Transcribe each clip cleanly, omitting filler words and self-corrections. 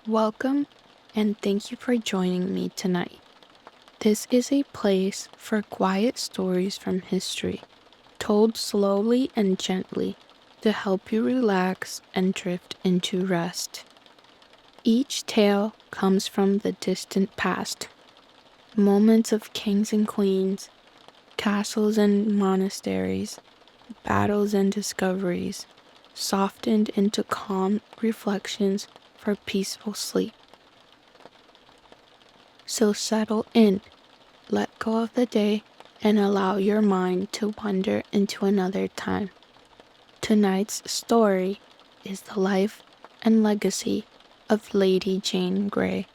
Welcome, and thank you for joining me tonight. This is a place for quiet stories from history, told slowly and gently to help you relax and drift into rest. Each tale comes from the distant past, moments of kings and queens, castles and monasteries, battles and discoveries, softened into calm reflections for peaceful sleep. So settle in, let go of the day, and allow your mind to wander into another time. Tonight's story is the life and legacy of Lady Jane Grey,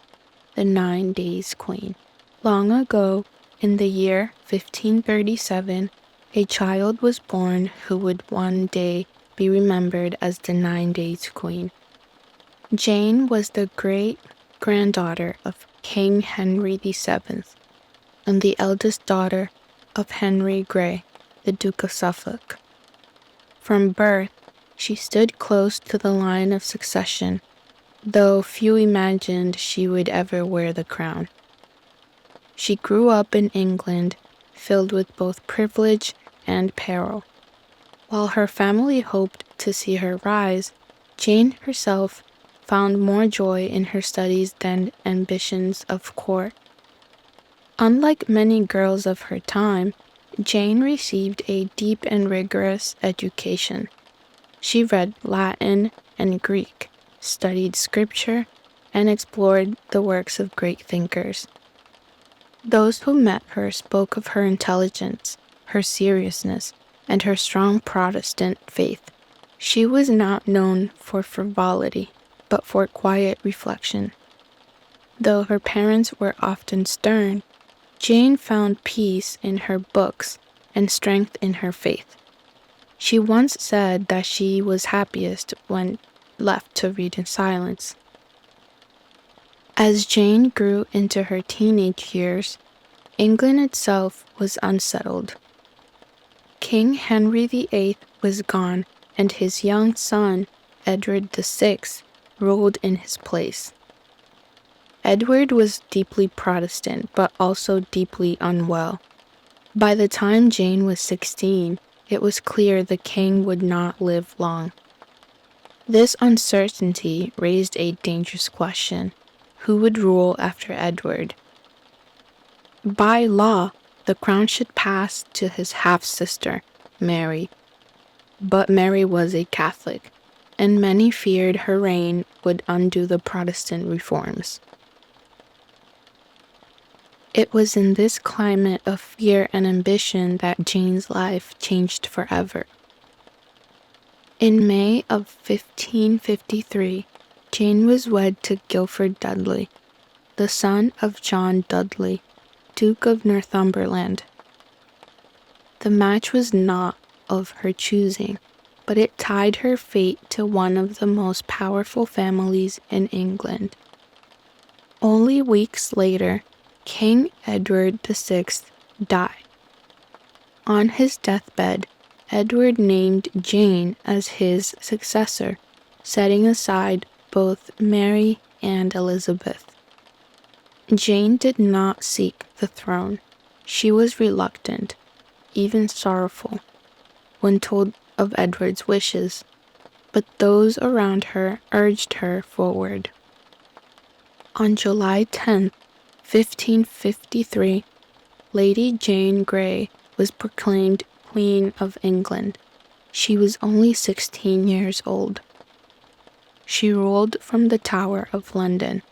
the 9 Days Queen. Long ago, in the year 1537, a child was born who would one day be remembered as the 9 Days Queen. Jane was the great-granddaughter of King Henry VII and the eldest daughter of Henry Grey, the Duke of Suffolk. From birth, she stood close to the line of succession, though few imagined she would ever wear the crown. She grew up in England, filled with both privilege and peril. While her family hoped to see her rise, Jane herself found more joy in her studies than ambitions of court. Unlike many girls of her time, Jane received a deep and rigorous education. She read Latin and Greek, studied scripture, and explored the works of great thinkers. Those who met her spoke of her intelligence, her seriousness, and her strong Protestant faith. She was not known for frivolity, but for quiet reflection. Though her parents were often stern, Jane found peace in her books and strength in her faith. She once said that she was happiest when left to read in silence. As Jane grew into her teenage years, England itself was unsettled. King Henry VIII was gone, and his young son, Edward VI, ruled in his place. Edward was deeply Protestant, but also deeply unwell. By the time Jane was 16, it was clear the king would not live long. This uncertainty raised a dangerous question: who would rule after Edward? By law, the crown should pass to his half-sister, Mary. But Mary was a Catholic, and many feared her reign would undo the Protestant reforms. It was in this climate of fear and ambition that Jane's life changed forever. In May of 1553, Jane was wed to Guilford Dudley, the son of John Dudley, Duke of Northumberland. The match was not of her choosing, but it tied her fate to one of the most powerful families in England. Only weeks later, King Edward VI died. On his deathbed, Edward named Jane as his successor, setting aside both Mary and Elizabeth. Jane did not seek the throne. She was reluctant, even sorrowful, when told of Edward's wishes, but those around her urged her forward. On July 10, 1553, Lady Jane Grey was proclaimed Queen of England. She was only 16 years old. She ruled from the Tower of London.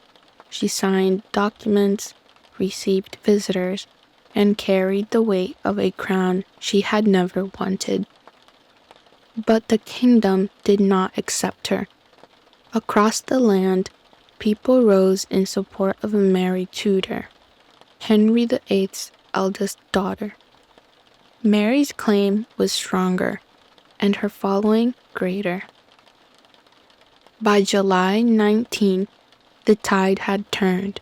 She signed documents, received visitors, and carried the weight of a crown she had never wanted. But the kingdom did not accept her. Across the land, people rose in support of Mary Tudor, Henry VIII's eldest daughter. Mary's claim was stronger, and her following greater. By July 19, the tide had turned.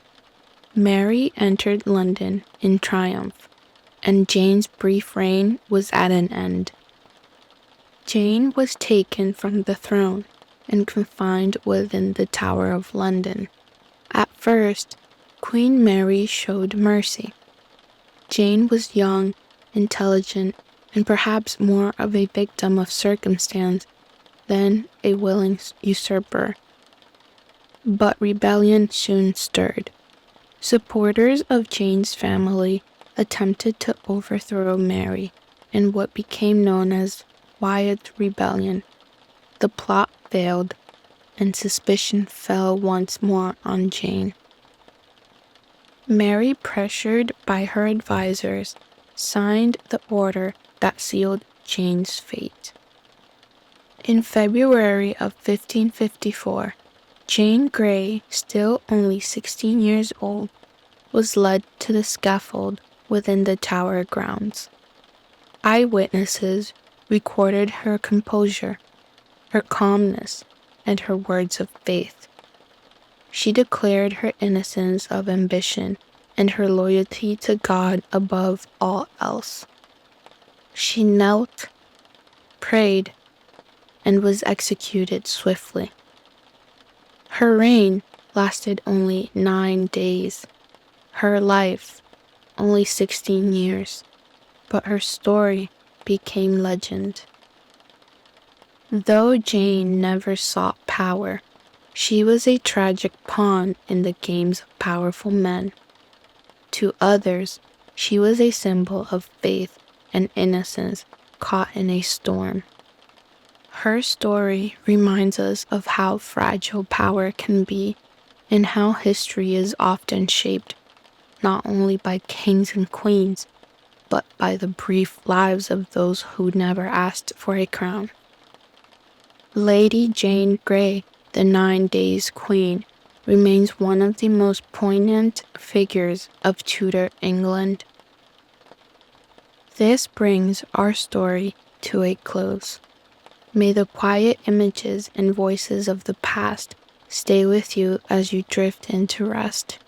Mary entered London in triumph, and Jane's brief reign was at an end. Jane was taken from the throne and confined within the Tower of London. At first, Queen Mary showed mercy. Jane was young, intelligent, and perhaps more of a victim of circumstance than a willing usurper. But rebellion soon stirred. Supporters of Jane's family attempted to overthrow Mary in what became known as Wyatt's Rebellion. The plot failed, and suspicion fell once more on Jane. Mary, pressured by her advisors, signed the order that sealed Jane's fate. In February of 1554, Jane Grey, still only 16 years old, was led to the scaffold within the Tower grounds. Eyewitnesses recorded her composure, her calmness, and her words of faith. She declared her innocence of ambition and her loyalty to God above all else. She knelt, prayed, and was executed swiftly. Her reign lasted only 9 days, her life only 16 years, but her story became legend. Though Jane never sought power, she was a tragic pawn in the games of powerful men. To others, she was a symbol of faith and innocence caught in a storm. Her story reminds us of how fragile power can be and how history is often shaped not only by kings and queens, but by the brief lives of those who never asked for a crown. Lady Jane Grey, the 9 Days Queen, remains one of the most poignant figures of Tudor England. This brings our story to a close. May the quiet images and voices of the past stay with you as you drift into rest.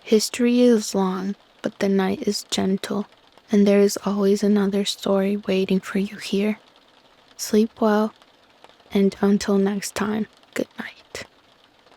History is long, but the night is gentle, and there is always another story waiting for you here. Sleep well, and until next time, good night.